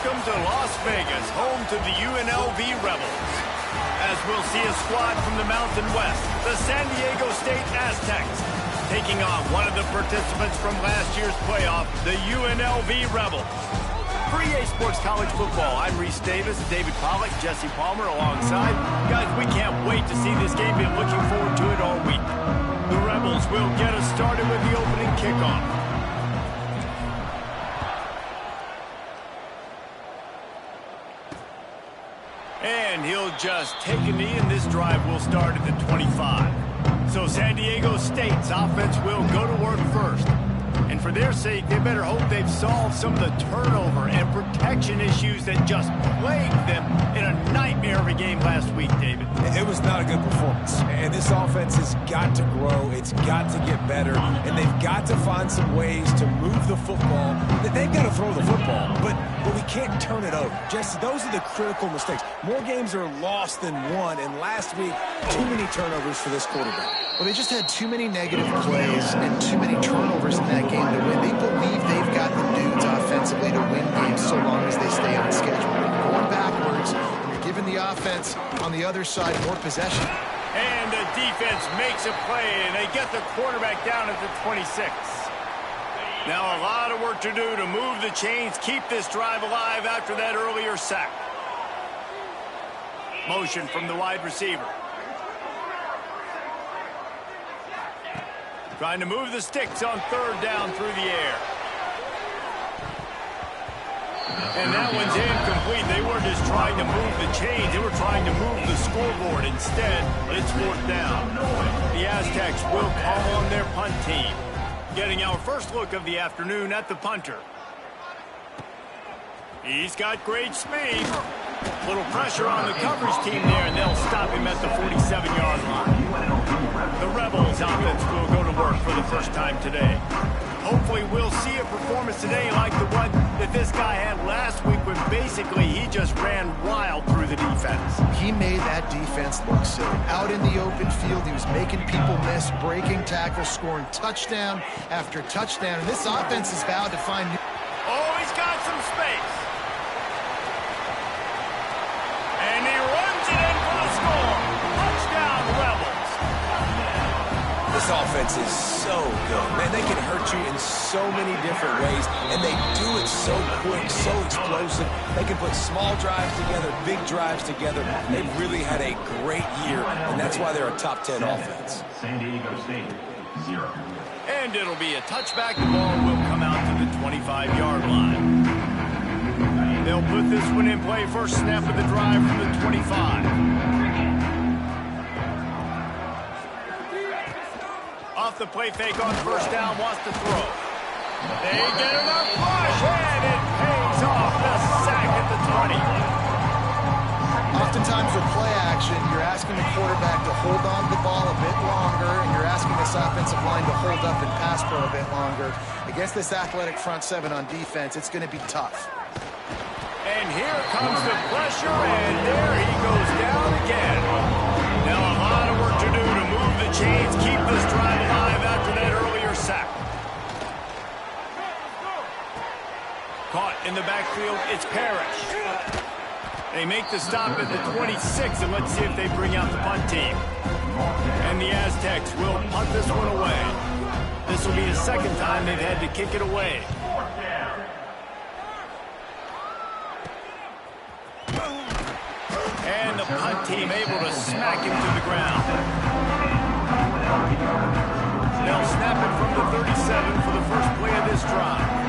Welcome to Las Vegas, home to the UNLV Rebels. As we'll see a squad from the Mountain West, the San Diego State Aztecs, taking on one of the participants from last year's playoff, the UNLV Rebels. For EA Sports College Football, I'm Reese Davis, David Pollack, Jesse Palmer alongside. Guys, we can't wait to see this game. Been looking forward to it all week. The Rebels will get us started with the opening kickoff. And he'll just take a knee, and this drive will start at the 25. So San Diego State's offense will go to work first. And for their sake, they better hope they've solved some of the turnover and protection issues that just plagued them in a nightmare of a game last week, David. It was not a good performance. And this offense has got to grow. It's got to get better. And they've got to find some ways to move the football. They've got to throw the football, but we can't turn it over. Jesse, those are the critical mistakes. More games are lost than won, and last week, too many turnovers for this quarterback. Well, they just had too many negative plays and too many turnovers in that game to win. They believe they've got the dudes offensively to win games so long as they stay on schedule. You're going backwards, and you're giving the offense on the other side more possession. And the defense makes a play, and they get the quarterback down at the 26. Now a lot of work to do to move the chains, keep this drive alive after that earlier sack. Motion from the wide receiver. Trying to move the sticks on third down through the air. And that one's incomplete. They weren't just trying to move the chains. They were trying to move the scoreboard. Instead, it's fourth down. The Aztecs will call on their punt team. Getting our first look of the afternoon at the punter. He's got great speed. Little pressure on the coverage team there, and they'll stop him at the 47-yard line. The Rebels offense will go to work for the first time today. Hopefully we'll see a performance today like the one that this guy had last week when basically he just ran wild through the defense. He made that defense look silly. Out in the open field, he was making people miss, breaking tackles, scoring touchdown after touchdown. And this offense is vowed to find new... Oh, he's got some space. And he runs it in for the score. Touchdown, Rebels. This offense is so good. Man, they can hurt you in so many different ways, and they do it so quick, so explosive. They can put small drives together, big drives together. They've really had a great year, and that's why they're a top 10 offense. San Diego State, 0. And it'll be a touchback. The ball will come out to the 25-yard line. They'll put this one in play. First snap of the drive from the 25. Off the play fake on first down, wants to throw. They get enough push, and it pays off. The sack at the 20. Oftentimes with play action, you're asking the quarterback to hold on to the ball a bit longer, and you're asking this offensive line to hold up and pass pro a bit longer. Against this athletic front seven on defense, it's going to be tough. And here comes the pressure, and there he goes down again. Now a lot of work to do to move the chains, keep this drive alive after that earlier sack. Caught in the backfield, it's Parrish. They make the stop at the 26, and let's see if they bring out the punt team. And the Aztecs will punt this one away. This will be the second time they've had to kick it away. And the punt team able to smack him to the ground. They'll snap it from the 37 for the first play of this drive.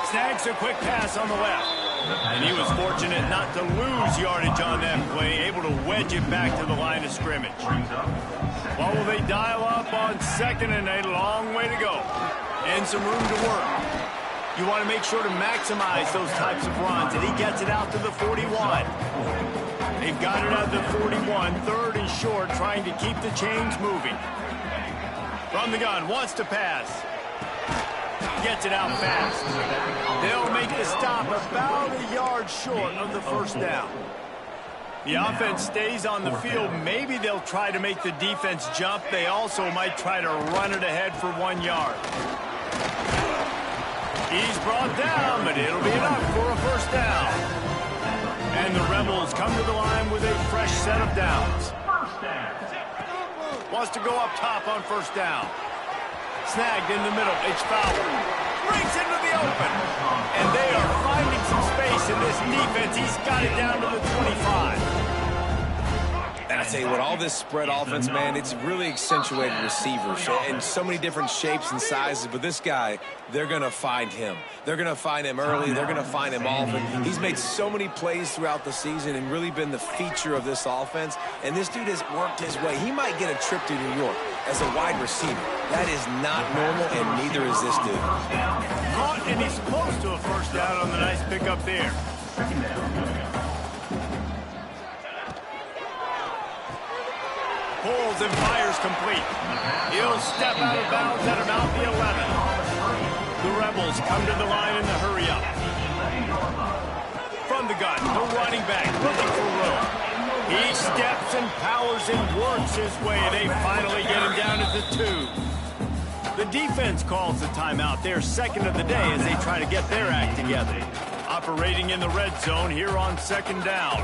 Snags a quick pass on the left. And he was fortunate not to lose yardage on that play, able to wedge it back to the line of scrimmage. What will they dial up on second and a long way to go? And some room to work. You want to make sure to maximize those types of runs, and he gets it out to the 41. They've got it out to the 41, third and short, trying to keep the chains moving. From the gun, wants to pass. Gets it out fast. They'll make the stop about a yard short of the first down. The offense stays on the field. Maybe they'll try to make the defense jump. They also might try to run it ahead for 1 yard. He's brought down, but it'll be enough for a first down. And the Rebels come to the line with a fresh set of downs. Wants to go up top on first down. Snagged in the middle. It's Fowler. Breaks into the open. And they are finding some space in this defense. He's got it down to the 25. And I tell you what, all this spread offense, man, it's really accentuated receivers in so many different shapes and sizes. But this guy, they're going to find him. They're going to find him early. They're going to find him often. He's made so many plays throughout the season and really been the feature of this offense. And this dude has worked his way. He might get a trip to New York as a wide receiver. That is not normal, and neither is this dude. Caught, and he's close to a first down on the nice pickup there. Pulls and fires complete. He'll step out of bounds at about the 11. The Rebels come to the line in the hurry-up. From the gun, the running back looking for room. He steps and powers and works his way. They finally get him down at the 2. The defense calls the timeout. They're second of the day as they try to get their act together. Operating in the red zone here on second down.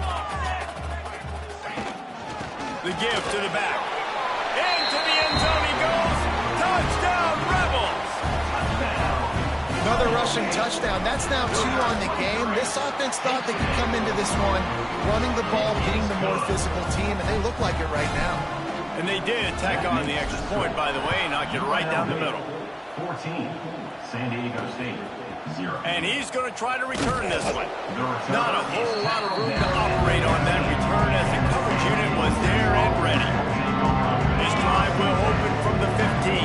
The give to the back. Into the end zone he goes. Touchdown, Rebels! Another rushing touchdown. That's now 2 on the game. This offense thought they could come into this one running the ball, being the more physical team, and they look like it right now. And they did tack on the extra point, by the way, knock it right down the middle. 14, San Diego State, 0. And he's going to try to return this one. Not a whole lot of room to operate on that return as the coverage unit was there and ready. This drive will open from the 15.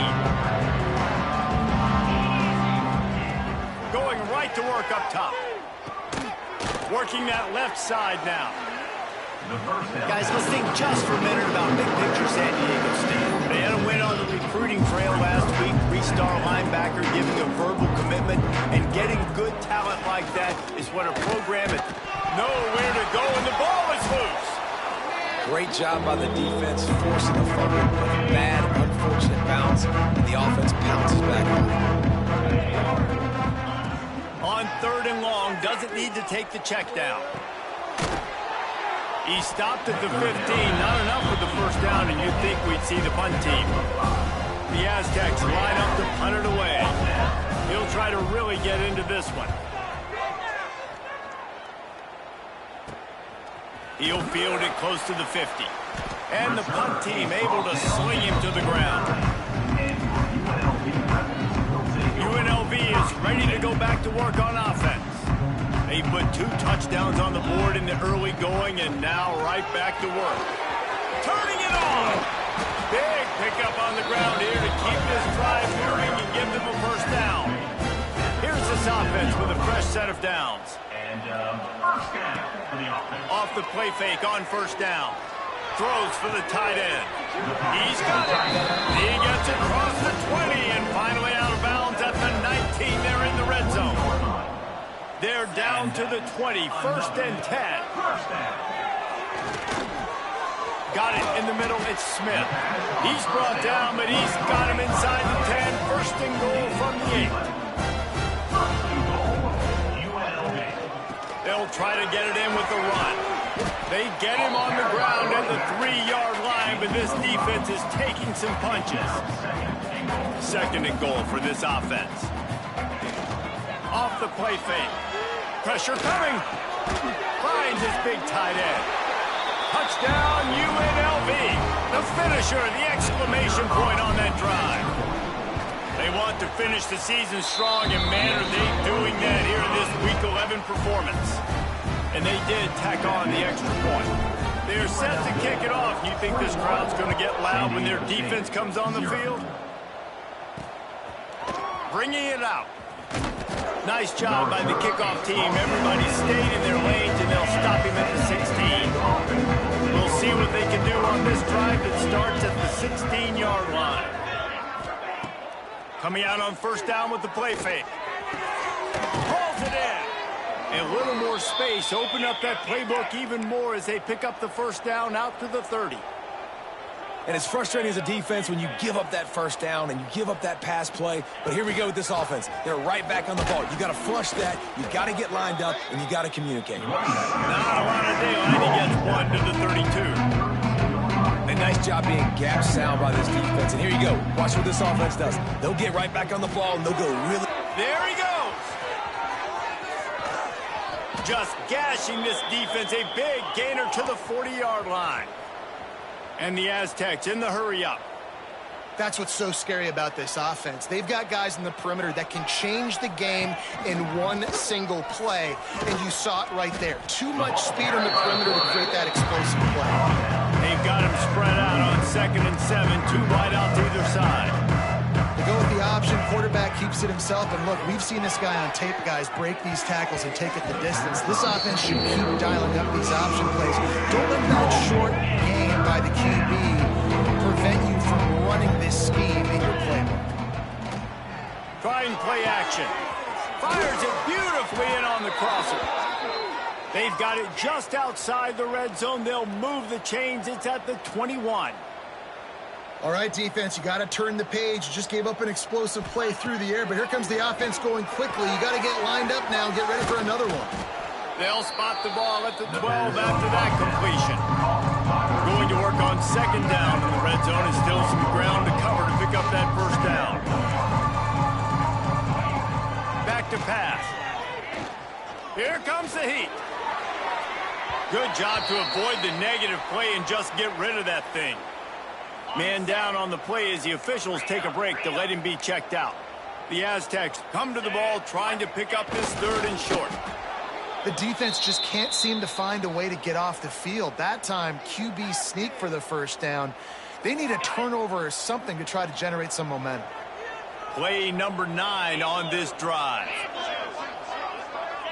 Going right to work up top. Working that left side now. Guys, let's think just for a minute about big picture San Diego State. They had a win on the recruiting trail last week. 3-star linebacker giving a verbal commitment, and getting good talent like that is what a program is. Nowhere to go, and the ball is loose. Great job by the defense, forcing the fumble with a bad, unfortunate bounce, and the offense pounces back on it. On 3rd and long, doesn't need to take the check down. He stopped at the 15, not enough for the first down, and you'd think we'd see the punt team. The Aztecs line up to punt it away. He'll try to really get into this one. He'll field it close to the 50. And the punt team able to sling him to the ground. UNLV is ready to go back to work on offense. They put 2 touchdowns on the board in the early going, and now right back to work. Turning it on! Big pickup on the ground here to keep this drive moving and give them a first down. Here's this offense with a fresh set of downs. And first down for the offense. Off the play fake on first down. Throws for the tight end. He's got it. He gets it across the 20 and finally out of bounds at the 19. They're in the red zone. They're down to the 20, 1st and 10. Got it in the middle, it's Smith. He's brought down, but he's got him inside the 10. 1st and goal from the 8. They'll try to get it in with the run. They get him on the ground at the 3-yard line, but this defense is taking some punches. 2nd and goal for this offense. Off the play fake. Pressure coming. Finds his big tight end. Touchdown, UNLV. The finisher, the exclamation point on that drive. They want to finish the season strong, and man, are they doing that here in this Week 11 performance. And they did tack on the extra point. They're set to kick it off. You think this crowd's going to get loud when their defense comes on the field? Bringing it out. Nice job by the kickoff team. Everybody stayed in their lanes, and they'll stop him at the 16. We'll see what they can do on this drive that starts at the 16-yard line. Coming out on first down with the play fake. Pulls it in. A little more space. Open up that playbook even more as they pick up the first down out to the 30. And it's frustrating as a defense when you give up that first down and you give up that pass play. But here we go with this offense. They're right back on the ball. You got to flush that. You got to get lined up, and you got to communicate. Not a lot of daylight. He gets one to the 32. A nice job being gap sound by this defense. And here you go. Watch what this offense does. They'll get right back on the ball, and they'll go really... There he goes. Just gashing this defense. A big gainer to the 40-yard line. And the Aztecs in the hurry-up. That's what's so scary about this offense. They've got guys in the perimeter that can change the game in one single play, and you saw it right there. Too much speed on the perimeter to create that explosive play. They've got him spread out on 2nd and 7, 2 wide out to either side. They go with the option, quarterback keeps it himself, and look, we've seen this guy on tape, guys, break these tackles and take it the distance. This offense should keep dialing up these option plays. Don't let that short game by the QB prevent you from running this scheme in your playbook. Trying play action. Fires it beautifully in on the crosser. They've got it just outside the red zone. They'll move the chains. It's at the 21. All right, defense, you got to turn the page. You just gave up an explosive play through the air, but here comes the offense going quickly. You got to get lined up now and get ready for another one. They'll spot the ball at the 12 after that completion. Going to work on 2nd down in the red zone, and still some ground to cover to pick up that first down. Back to pass. Here comes the heat. Good job to avoid the negative play and just get rid of that thing. Man down on the play as the officials take a break to let him be checked out. The Aztecs come to the ball trying to pick up this 3rd and short. The defense just can't seem to find a way to get off the field. That time, QB sneak for the first down. They need a turnover or something to try to generate some momentum. Play number 9 on this drive.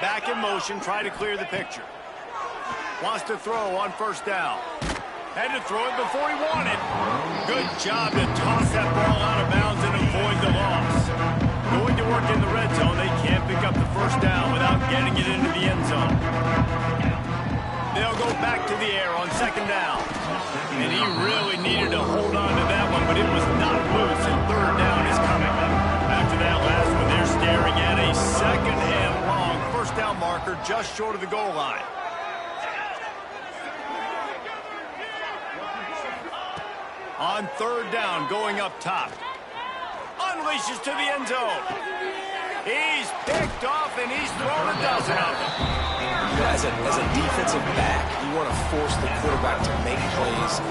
Back in motion, try to clear the picture. Wants to throw on 1st down. Had to throw it before he wanted. Good job to toss that ball out of bounds and avoid the loss. Going to work in the red zone. They can't pick up the first down without getting it into the end zone. They'll go back to the air on 2nd down. And he really needed to hold on to that one, but it was not loose, and 3rd down is coming. After that last one, they're staring at a 2nd and long. First down marker just short of the goal line. On 3rd down, going up top. Unleashes to the end zone. He's picked off, and he's thrown a dozen of them. As a defensive back, you want to force the quarterback to make plays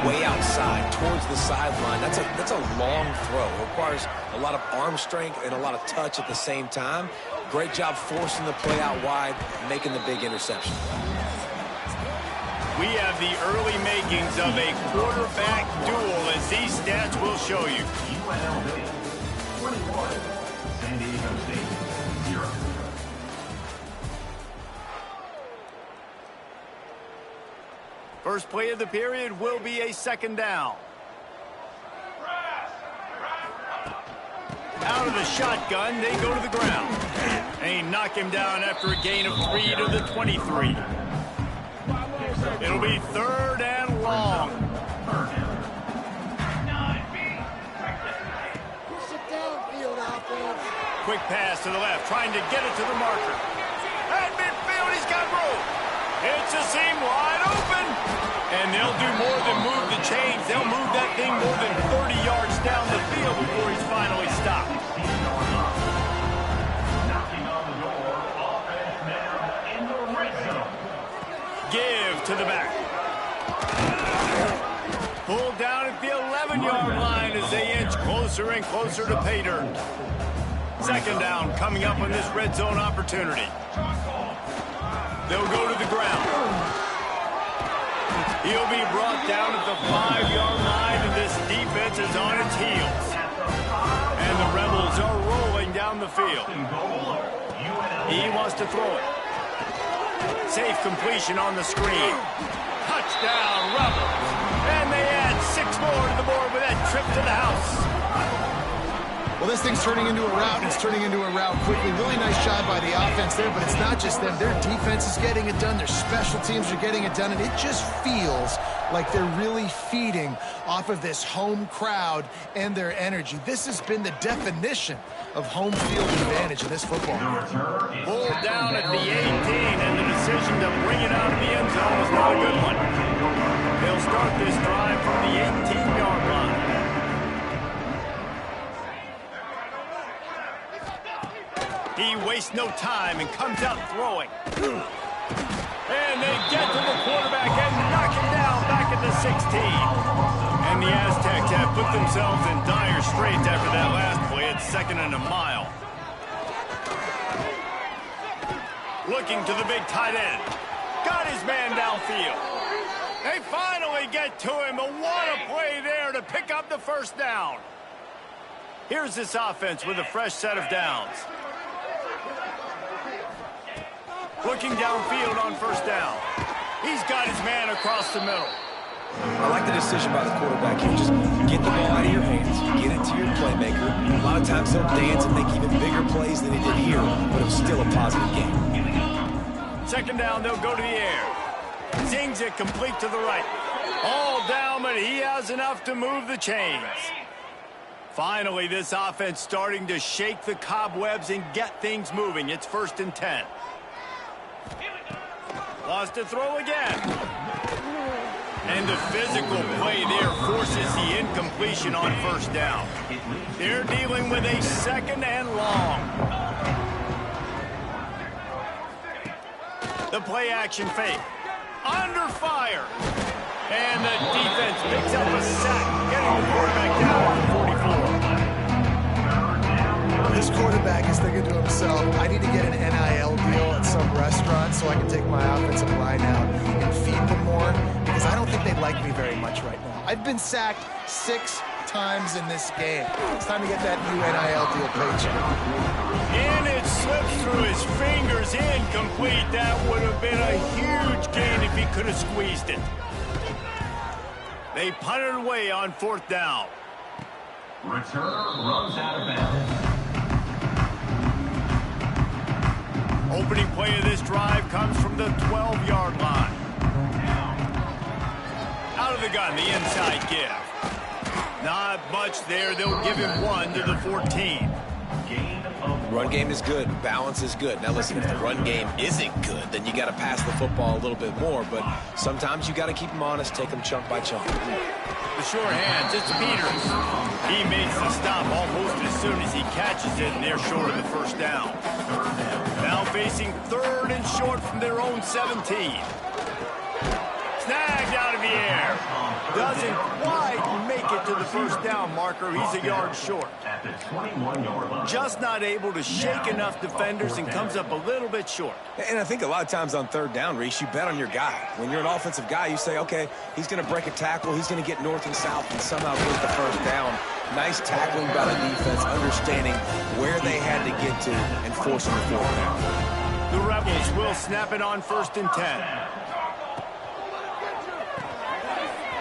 way outside, towards the sideline. That's a long throw. It requires a lot of arm strength and a lot of touch at the same time. Great job forcing the play out wide, making the big interception. We have the early makings of a quarterback duel, as these stats will show you. UNLV 21, San Diego State 0. First play of the period will be a 2nd down. Out of the shotgun, they go to the ground. They knock him down after a gain of 3 to the 23. It'll be 3rd and long. Quick pass to the left, trying to get it to the marker. At midfield, he's got room. It's a seam wide open. And they'll do more than move the chains. They'll move that thing more than 30 yards down the field before he's finally stopped. Knocking on the door, offense now in the red zone. Give to the back. Pulled down at the 11-yard line as they inch closer and closer to pay dirt. 2nd down coming up on this red zone opportunity. They'll go to the ground. He'll be brought down at the 5-yard line, and this defense is on its heels. And the Rebels are rolling down the field. He wants to throw it. Safe completion on the screen. Touchdown, Rebels. And they add 6 more to the board with that trip to the house. Well, this thing's turning into a rout, and it's turning into a rout quickly. Really nice job by the offense there, but it's not just them. Their defense is getting it done. Their special teams are getting it done, and it just feels like they're really feeding off of this home crowd and their energy. This has been the definition of home field advantage in this football game. Pulled down at the 18, and the decision to bring it out of the end zone is not a good one. They'll start this drive from the 18-yard line. He wastes no time and comes out throwing. And they get to the quarterback and knock him down back at the 16. And the Aztecs have put themselves in dire straits after that last play. It's 2nd and a mile. Looking to the big tight end. Got his man downfield. They finally get to him, but what a play there to pick up the first down. Here's this offense with a fresh set of downs. Looking downfield on first down. He's got his man across the middle. I like the decision by the quarterback here. Just get the ball out of your hands, get it to your playmaker. A lot of times he'll dance and make even bigger plays than he did here, but it was still a positive game. 2nd down, they'll go to the air. Zings it complete to the right. All down, but he has enough to move the chains. Finally, this offense starting to shake the cobwebs and get things moving. It's 1st and 10. Lost to throw again. And the physical play there forces the incompletion on first down. They're dealing with a 2nd and long. The play action fake. Under fire. And the defense picks up a sack, getting the quarterback down to 44. This quarterback is thinking to himself, I need to get an NIL deal at some restaurant so I can take my offensive line out and feed them more, because I don't think they like me very much right now. I've been sacked 6 times in this game. It's time to get that new NIL deal paycheck. And it slips through his fingers, incomplete. That would have been a huge gain if he could have squeezed it. They punted away on 4th down. Return runs out of bounds. Opening play of this drive comes from the 12-yard line. Out of the gun, the inside give. Not much there. They'll give him 1 to the 14. Run game is good. Balance is good. Now listen, if the run game isn't good, then you got to pass the football a little bit more. But sometimes you got to keep them honest, take them chunk by chunk. The sure hands, it's Peters. He makes the stop almost as soon as he catches it, and they're short of the first down. Now facing 3rd and short from their own 17. Snagged out of the air. Doesn't quite make it to the first down marker. He's a yard short. Just not able to shake enough defenders and comes up a little bit short. And I think a lot of times on 3rd down, Reese, you bet on your guy. When you're an offensive guy, you say, okay, he's going to break a tackle, he's going to get north and south and somehow get the first down. Nice tackling by the defense, understanding where they had to get to and forcing the 4th down. The Rebels will snap it on 1st and 10.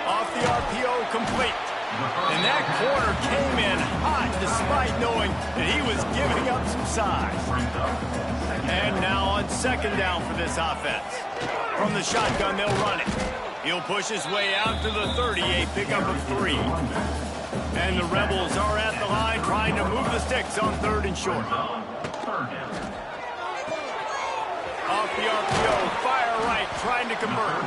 Off the RPO, complete. And that corner came in hot despite knowing that he was giving up some size. And now on 2nd down for this offense. From the shotgun, they'll run it. He'll push his way out to the 30, a pickup of 3. And the Rebels are at the line trying to move the sticks on 3rd and short. Off the RPO, fire right, trying to convert.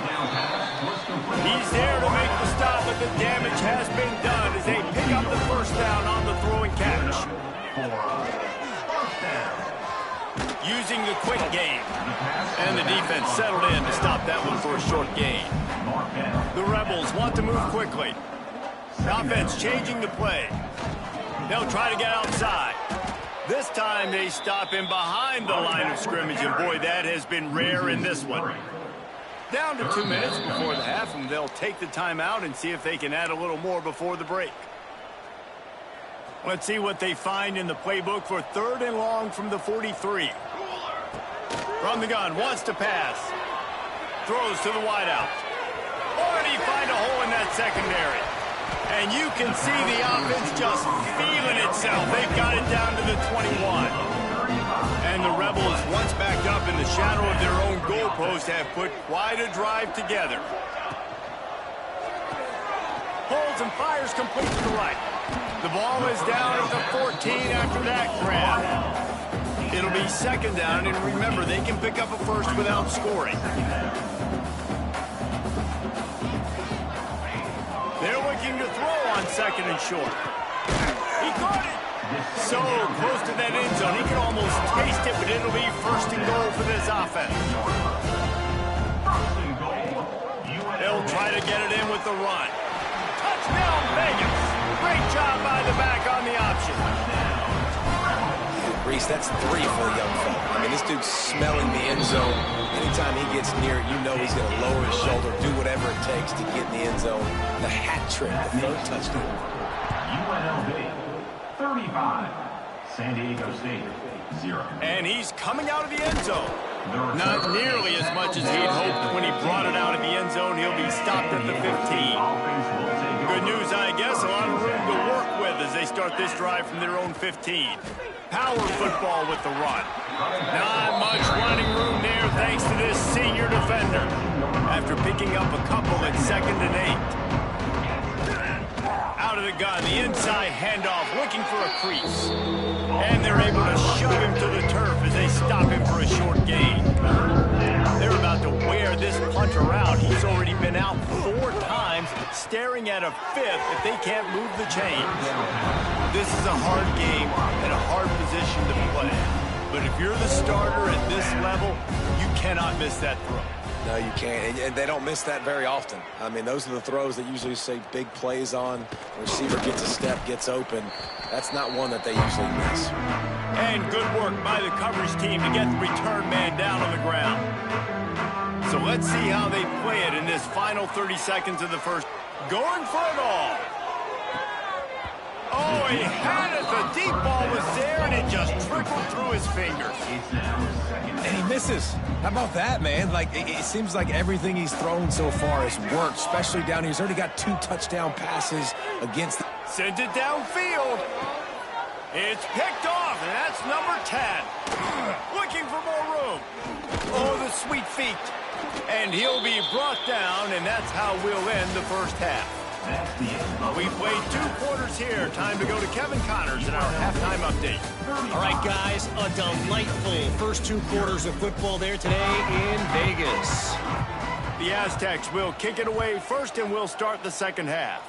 He's there to make the stop, but the damage has been done as they pick up the first down on the throw and catch. Using the quick game. And the defense settled in to stop that one for a short gain. The Rebels want to move quickly. Offense changing the play. They'll try to get outside. This time they stop him behind the line of scrimmage, and boy, that has been rare in this one. Down to 2 minutes before the half, and they'll take the timeout and see if they can add a little more before the break. Let's see what they find in the playbook for 3rd and long from the 43. From the gun, wants to pass. Throws to the wideout. Or did he find a hole in that secondary? And you can see the offense just feeling itself. They've got it down to the 21. And the Rebels, once backed up in the shadow of their own goalpost, have put quite a drive together. Holds and fires complete to the right. The ball is down at the 14 after that grab. It'll be second down, and remember, they can pick up a first without scoring. They're looking to throw on second and short. He caught it. So close to that end zone, he can almost taste it, but it'll be first and goal for this offense. They'll try to get it in with the run. Touchdown, Vegas. Great job by the back on the option. Reese, that's 3 for a young fella. I mean, this dude's smelling the end zone. Anytime he gets near it, you know he's going to lower his shoulder, do whatever it takes to get in the end zone. The hat trick, the third touchdown. UNLV 35, San Diego State 0. And he's coming out of the end zone. Not nearly as much as he'd hoped when he brought it out of the end zone. He'll be stopped at the 15. Good news, I guess, a lot of room to work with as they start this drive from their own 15. Power football with the run. Not much running room there thanks to this senior defender. After picking up a couple at 2nd and 8. Out of the gun, the inside handoff, looking for a crease. And they're able to shove him to the turf as they stop him for a short gain. They're about to wear this punter out. He's already been out 4 times, staring at a 5th if they can't move the chains. This is a hard game and a hard position to play. But if you're the starter at this level, you cannot miss that throw. No, you can't, and they don't miss that very often. I mean, those are the throws that usually say big plays on. The receiver gets a step, gets open. That's not one that they usually miss. And good work by the coverage team to get the return man down on the ground. So let's see how they play it in this final 30 seconds of the first. Going for it all. Oh, he had it. The deep ball was there, and it just trickled through his fingers. And he misses. How about that, man? Like, it seems like everything he's thrown so far has worked, especially down here. He's already got 2 touchdown passes against the... Sends it downfield. It's picked off, and that's number 10. Looking for more room. Oh, the sweet feet. And he'll be brought down, and that's how we'll end the first half. We played 2 quarters here. Time to go to Kevin Connors in our halftime update. All right, guys, a delightful first 2 quarters of football there today in Vegas. The Aztecs will kick it away first, and we'll start the second half.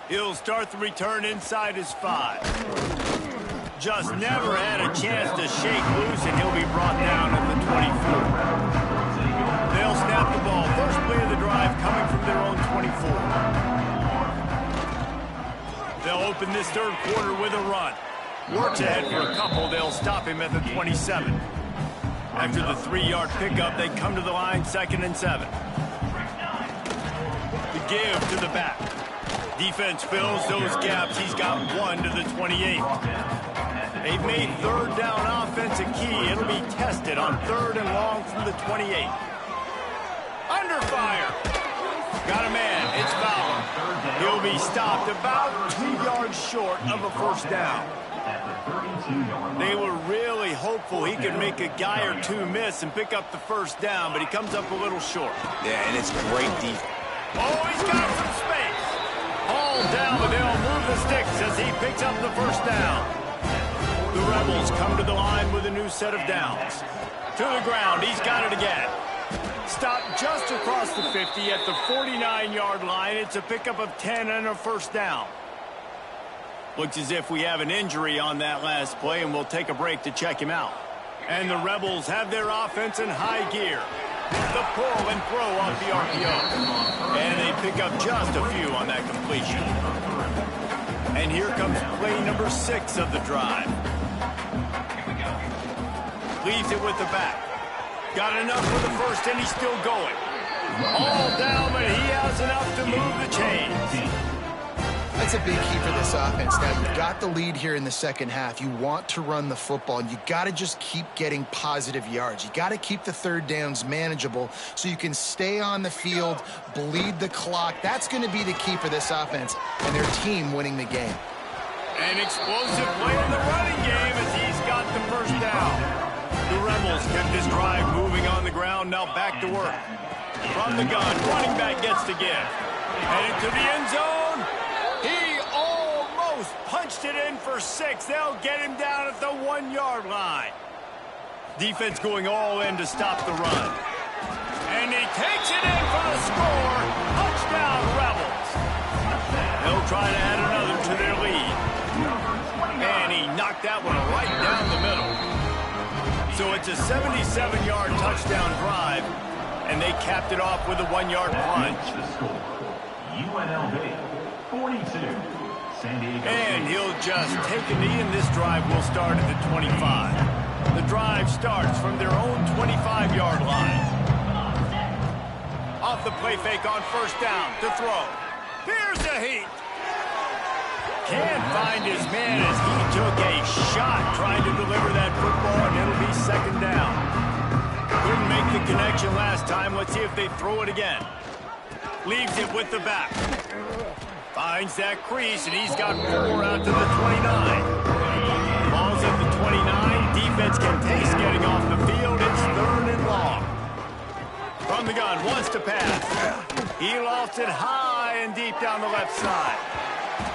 He'll start the return inside his 5. Just never had a chance to shake loose, and he'll be brought down at the 24. They'll snap the ball. First play of the drive coming from their own 24. They'll open this third quarter with a run. Works ahead for a couple. They'll stop him at the 27. After the 3-yard pickup, they come to the line 2nd and 7. The give to the back. Defense fills those gaps. He's got 1 to the 28. They've made third down offense a key. It'll be tested on 3rd and long from the 28. Under fire. Got a man. It's Fowler. He'll be stopped about 2 yards short of a first down. They were really hopeful he could make a guy or 2 miss and pick up the first down, but he comes up a little short. Yeah, and it's great defense. Oh, he's got some space. Hauled down, but they'll move the sticks as he picks up the first down. The Rebels come to the line with a new set of downs. To the ground. He's got it again. Stopped just across the 50 at the 49-yard line. It's a pickup of 10 and a first down. Looks as if we have an injury on that last play, and we'll take a break to check him out. And the Rebels have their offense in high gear. The pull and throw off the RPO. And they pick up just a few on that completion. And here comes play number 6 of the drive. Leaves it with the back. Got enough for the first, and he's still going. All down, but he has enough to move the chains. That's a big key for this offense. Now, you've got the lead here in the second half. You want to run the football, and you got to just keep getting positive yards. You got to keep the third downs manageable so you can stay on the field, bleed the clock. That's going to be the key for this offense and their team winning the game. An explosive play in the running game as he's got the first down. The Rebels kept this drive moving on the ground. Now back to work. From the gun, running back gets to give. Headed to the end zone. He almost punched it in for 6. They'll get him down at the 1-yard line. Defense going all in to stop the run. And he takes it in for the score. Touchdown, Rebels. They'll try to add another to their lead. And he knocked that one right down the middle. So it's a 77-yard touchdown drive, and they capped it off with a 1-yard plunge. UNLV 42, San Diego. And he'll just take a knee, and this drive will start at the 25. The drive starts from their own 25-yard line. Off the play fake on first down to throw. Here's a heat. Can't find his man as he took a shot trying to deliver that football, and it'll be second down. Couldn't make the connection last time. Let's see if they throw it again. Leaves it with the back. Finds that crease, and he's got 4 out to the 29. Ball's at the 29. Defense can taste getting off the field. It's 3rd and long. From the gun, wants to pass. He lost it high and deep down the left side.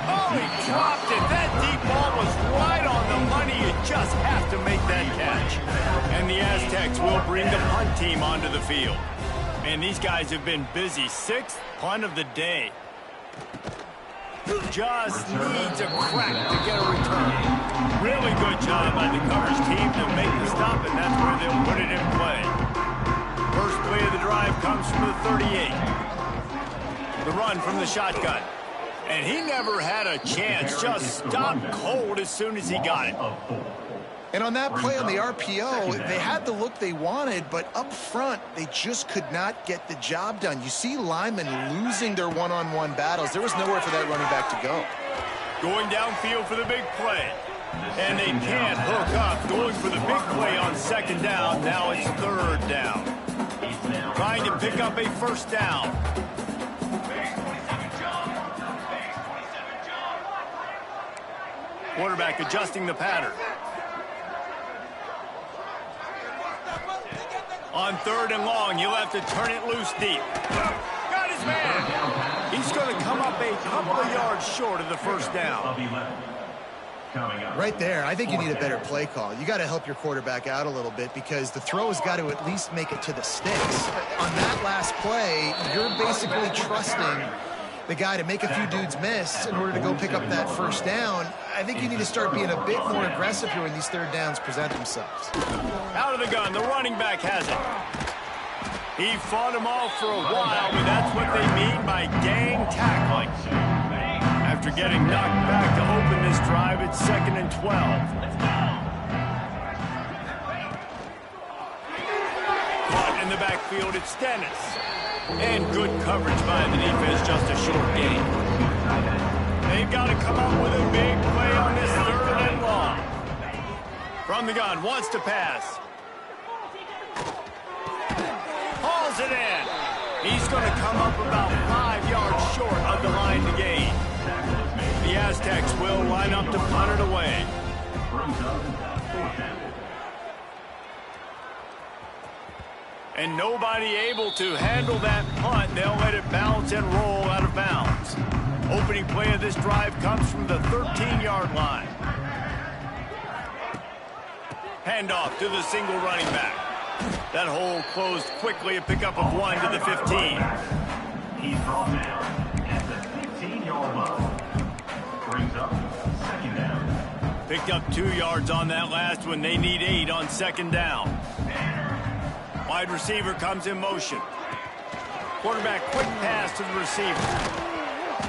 Oh, he dropped it. That deep ball was right on the money. You just have to make that catch. And the Aztecs will bring the punt team onto the field. Man, these guys have been busy. 6th punt of the day. Just needs a crack to get a return. Really good job by the coverage team to make the stop, and that's where they'll put it in play. First play of the drive comes from the 38. The run from the shotgun. And he never had a chance. Just stopped cold as soon as he got it. And on that play on the RPO, they had the look they wanted, but up front, they just could not get the job done. You see linemen losing their one-on-one battles. There was nowhere for that running back to go. Going downfield for the big play. And they can't hook up. Going for the big play on second down. Now it's 3rd down. Trying to pick up a first down. Quarterback adjusting the pattern. On 3rd and long, you'll have to turn it loose deep. Got his man. He's going to come up a couple of yards short of the first down. Right there, I think you need a better play call. You got to help your quarterback out a little bit because the throw has got to at least make it to the sticks. On that last play, you're basically trusting the guy to make a few dudes miss in order to go pick up that first down. I think you need to start being a bit more aggressive here when these third downs present themselves. Out of the gun, the running back has it. He fought him off for a while, but that's what they mean by gang tackling. After getting knocked back to open this drive, it's 2nd and 12. Caught in the backfield, it's Dennis. And good coverage by the defense, just a short gain. They've got to come up with a big play on this 3rd and long. From the gun, wants to pass. Hauls it in. He's going to come up about 5 yards short of the line to gain. The Aztecs will line up to punt it away. And nobody able to handle that punt. They'll let it bounce and roll out of bounds. Opening play of this drive comes from the 13-yard line. Handoff to the single running back. That hole closed quickly, a pickup of 1 to the 15. He's brought down at the 15-yard line. Brings up 2nd down. Picked up 2 yards on that last one. They need 8 on 2nd down. Wide receiver comes in motion. Quarterback quick pass to the receiver.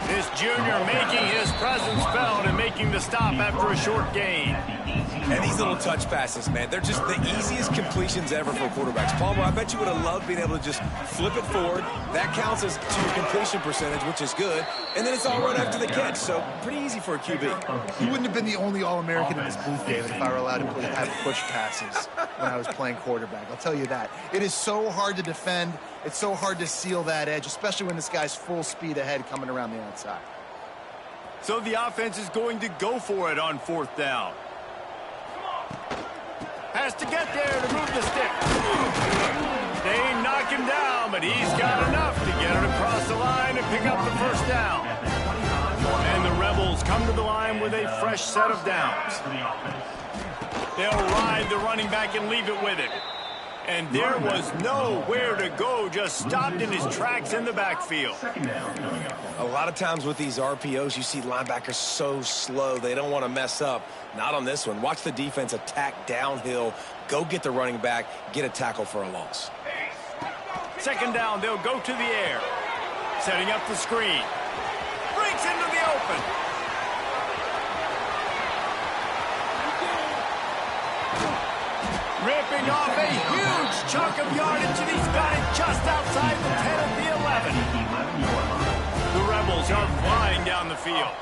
This junior making his presence felt and making the stop after a short gain. And these little touch passes, man, they're just the easiest completions ever for quarterbacks. Palmer, I bet you would have loved being able to just flip it forward. That counts as to your completion percentage, which is good. And then it's all right after the catch, so pretty easy for a QB. You wouldn't have been the only All-American in this booth, David, if I were allowed to have push passes when I was playing quarterback. I'll tell you that. It is so hard to defend. It's so hard to seal that edge, especially when this guy's full speed ahead coming around the outside. So the offense is going to go for it on 4th down. Has to get there to move the stick. They knock him down, but he's got enough to get it across the line and pick up the first down. And the Rebels come to the line with a fresh set of downs. They'll ride the running back and leave it with him. And there was nowhere to go, just stopped in his tracks in the backfield. A lot of times with these RPOs, you see linebackers so slow, they don't want to mess up. Not on this one. Watch the defense attack downhill, go get the running back, get a tackle for a loss. 2nd down, they'll go to the air. Setting up the screen. Breaks into the open. Ripping off a huge chunk of yardage, and he's got it just outside the 10 at the 11. The Rebels are flying down the field.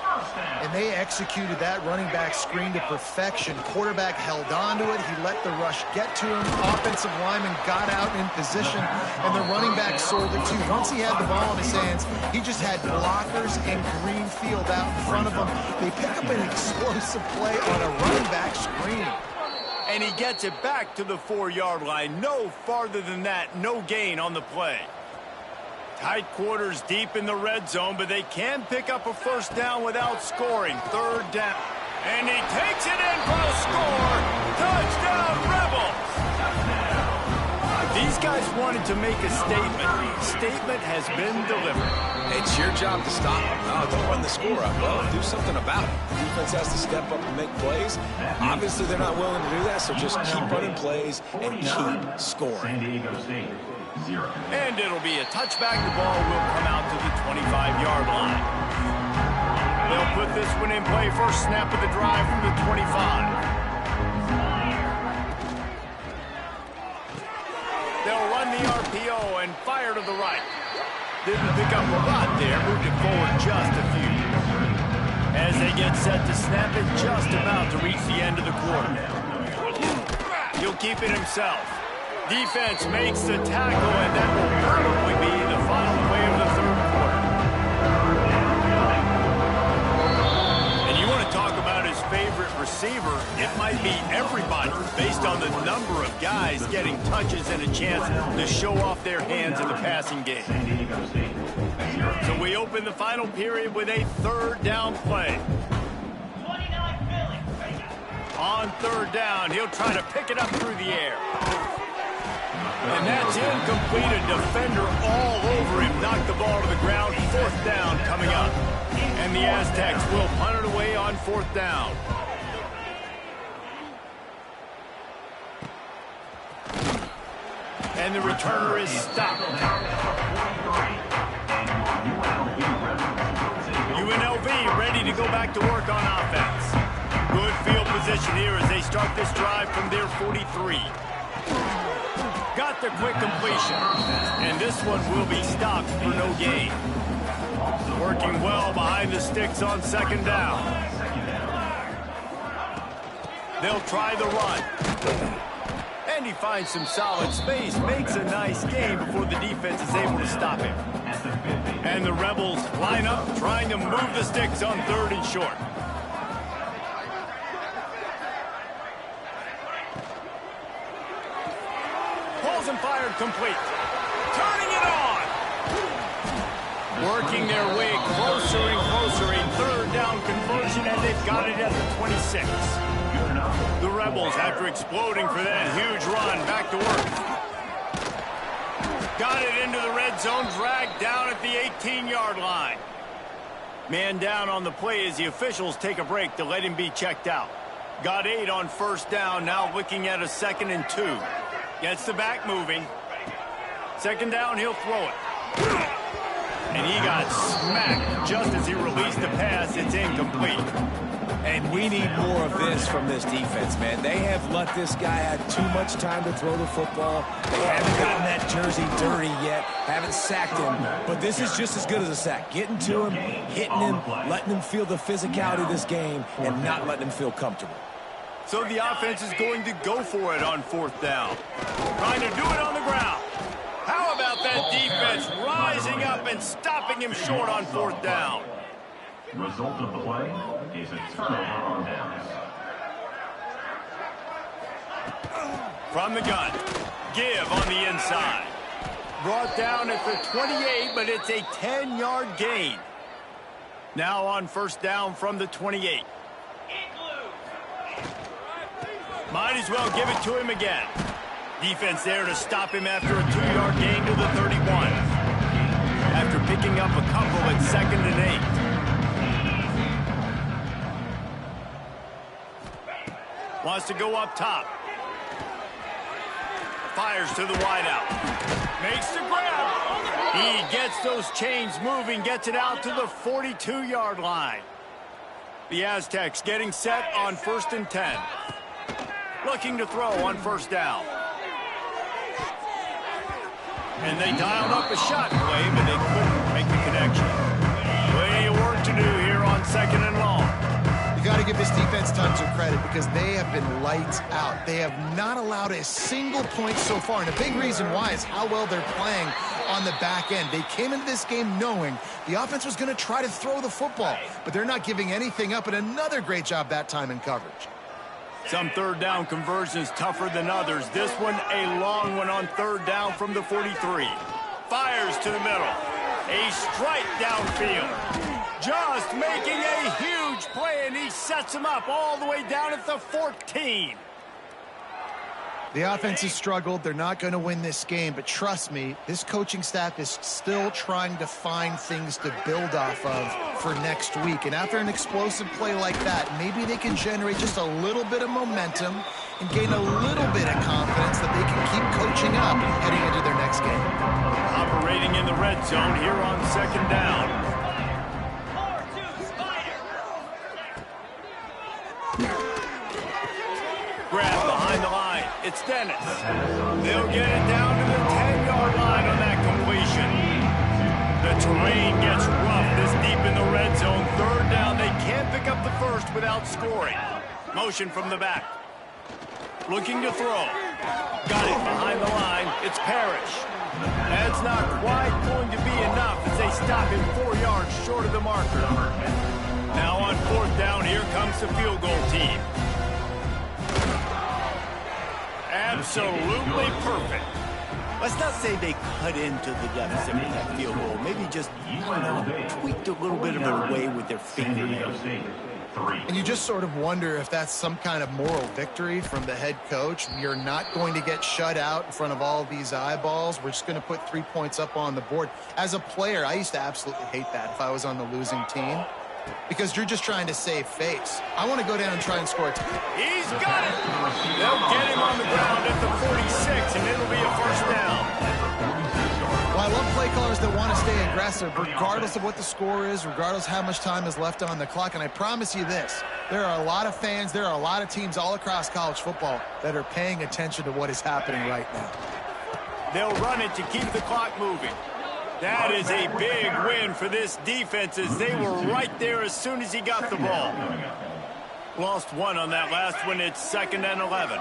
And they executed that running back screen to perfection. Quarterback held on to it. He let the rush get to him. Offensive lineman got out in position, and the running back sold it too. Once he had the ball in his hands, he just had blockers and green field out in front of him. They pick up an explosive play on a running back screen. And he gets it back to the 4-yard line. No farther than that, no gain on the play. Tight quarters deep in the red zone, but they can pick up a first down without scoring. 3rd down. And he takes it in for a score. Touchdown, Rebels! These guys wanted to make a statement. Statement has been delivered. It's your job to stop them. No, don't run the score up. Well, do something about it. The defense has to step up and make plays. Obviously, they're not willing to do that, so just keep running plays and keep scoring. And it'll be a touchback. The ball will come out to the 25-yard line. They'll put this one in play. First snap of the drive from the 25. They'll run the RPO and fire to the right. Didn't pick up a lot there. Moved it forward just a few. As they get set to snap it, just about to reach the end of the quarter. He'll keep it himself. Defense makes the tackle, and that will probably be the final play of the 3rd quarter. And you want to talk about his favorite receiver, it might be everybody based on the number of guys getting touches and a chance to show off their hands in the passing game. So we open the final period with a 3rd down play. On 3rd down, he'll try to pick it up through the air. And that's incomplete. A defender all over him. Knocked the ball to the ground. 4th down coming up. And the Aztecs will punt it away on 4th down. And the returner is stopped. UNLV ready to go back to work on offense. Good field position here as they start this drive from their 43. Got the quick completion. And this one will be stopped for no gain. Working well behind the sticks on 2nd down. They'll try the run. And he finds some solid space. Makes a nice gain before the defense is able to stop him. And the Rebels line up trying to move the sticks on 3rd and short. And fired complete. Turning it on. Working their way closer and closer. A 3rd down conversion, and they've got it at the 26. The Rebels, after exploding for that huge run, back to work. Got it into the red zone, dragged down at the 18-yard line. Man down on the play as the officials take a break to let him be checked out. Got 8 on 1st down, now looking at a 2nd and 2. Gets the back moving. 2nd down, he'll throw it. And he got smacked just as he released the pass. It's incomplete. And we need more of this from this defense, man. They have let this guy have too much time to throw the football. They haven't gotten that jersey dirty yet, haven't sacked him. But this is just as good as a sack. Getting to him, hitting him, letting him feel the physicality of this game, and not letting him feel comfortable. So the offense is going to go for it on 4th down. Trying to do it on the ground. How about that defense rising up and stopping him short on 4th down? Result of the play is a turnover on downs. From the gun. Give on the inside. Brought down at the 28, but it's a 10-yard gain. Now on 1st down from the 28. Might as well give it to him again. Defense there to stop him after a 2-yard gain to the 31. After picking up a couple at 2nd and 8. Wants to go up top. Fires to the wideout. Makes the grab. He gets those chains moving, gets it out to the 42-yard line. The Aztecs getting set on 1st and 10. Looking to throw on 1st down. And they dialed up a shot play, but they couldn't make the connection. Plenty of work to do here on 2nd and long. You got to give this defense tons of credit because they have been lights out. They have not allowed a single point so far, and a big reason why is how well they're playing on the back end. They came into this game knowing the offense was going to try to throw the football, but they're not giving anything up, and another great job that time in coverage. Some 3rd down conversions tougher than others. This one a long one on 3rd down from the 43. Fires to the middle. A strike downfield. Just making a huge play, and he sets him up all the way down at the 14. The offense has struggled. They're not going to win this game, but trust me, this coaching staff is still trying to find things to build off of for next week. And after an explosive play like that, maybe they can generate just a little bit of momentum and gain a little bit of confidence that they can keep coaching up heading into their next game. Operating in the red zone here on 2nd down. Grab behind the line. It's Dennis. They'll get it down to the 10-yard line on that completion. The terrain gets rough this deep in the red zone. 3rd down. They can't pick up the first without scoring. Motion from the back. Looking to throw. Got it behind the line. It's Parrish. That's not quite going to be enough as they stop him 4 yards short of the marker. Now on 4th down, here comes the field goal team. Absolutely perfect. Let's not say they cut into the deficit with that field goal. Maybe just, tweaked a little bit of it away with their fingernails. And you just sort of wonder if that's some kind of moral victory from the head coach. You're not going to get shut out in front of all of these eyeballs. We're just going to put 3 points up on the board. As a player, I used to absolutely hate that if I was on the losing team, because you're just trying to save face. I want to go down and try and score a touchdown. He's got it. They'll get him on the ground at the 46, and it'll be a 1st down. Well, I love play callers that want to stay aggressive, regardless of what the score is, regardless how much time is left on the clock. And I promise you this, there are a lot of fans, there are a lot of teams all across college football that are paying attention to what is happening right now. They'll run it to keep the clock moving. That is a big win for this defense as they were right there as soon as he got the ball. Lost one on that last one. It's 2nd and 11.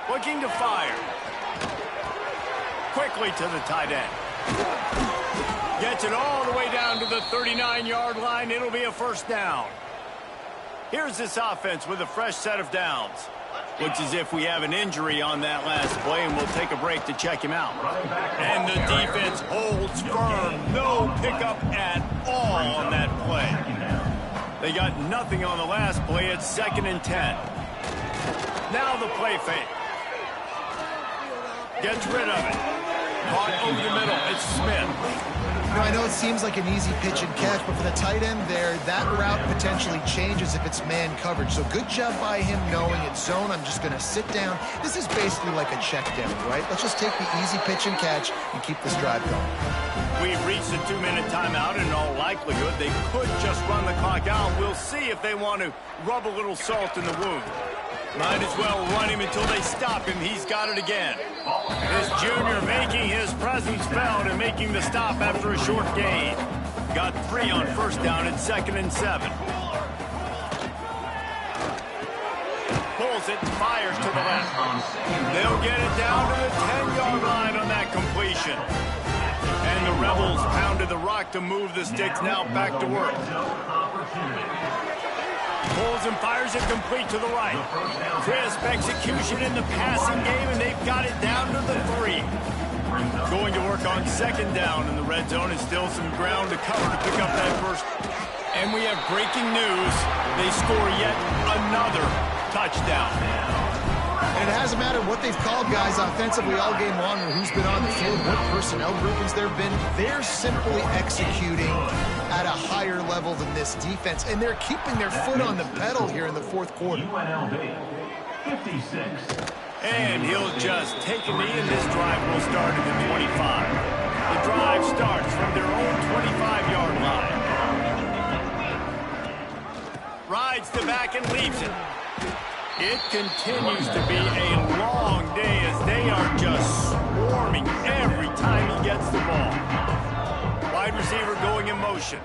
Looking to fire. Quickly to the tight end. Gets it all the way down to the 39-yard line. It'll be a 1st down. Here's this offense with a fresh set of downs. Looks as if we have an injury on that last play, and we'll take a break to check him out. And the defense holds firm. No pickup at all on that play. They got nothing on the last play. It's 2nd and 10. Now the play fake. Gets rid of it. Caught over the middle. It's Smith. You know, I know it seems like an easy pitch and catch, but for the tight end there, that route potentially changes if it's man coverage. So good job by him knowing it's zone. I'm just going to sit down. This is basically like a check down, right? Let's just take the easy pitch and catch and keep this drive going. We've reached the 2-minute timeout, and in all likelihood, they could just run the clock out. We'll see if they want to rub a little salt in the wound. Might as well run him until they stop him. He's got it again. This junior making his presence felt and making the stop after a short gain. Got 3 on first down and 2nd and 7. Pulls it and fires to the left. They'll get it down to the 10-yard line on that completion. And the Rebels pounded the rock to move the sticks. Now back to work. Pulls and fires it complete to the right. Crisp execution in the passing game, and they've got it down to the 3. Going to work on 2nd down in the red zone, and still some ground to cover to pick up that first. And we have breaking news. They score yet another touchdown. And it hasn't mattered what they've called guys offensively all game long or who's been on the field, what personnel groupings there have been. They're simply executing at a higher level than this defense, and they're keeping their foot on the pedal here in the fourth quarter. UNLV, 56. And he'll just take a knee, and this drive will start at the 25. The drive starts from their own 25-yard line. Rides the back and leaves it. It continues to be a long day as they are just swarming every time he gets the ball. Wide receiver going in motion.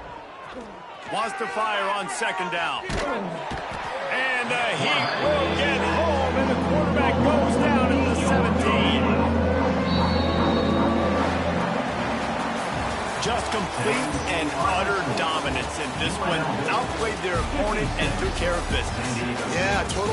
Wants to fire on 2nd down. And he will get home, and the quarterback goes down at the 17. Just complete and utter dominance in this one. Outplayed their opponent and took care of business. Yeah, total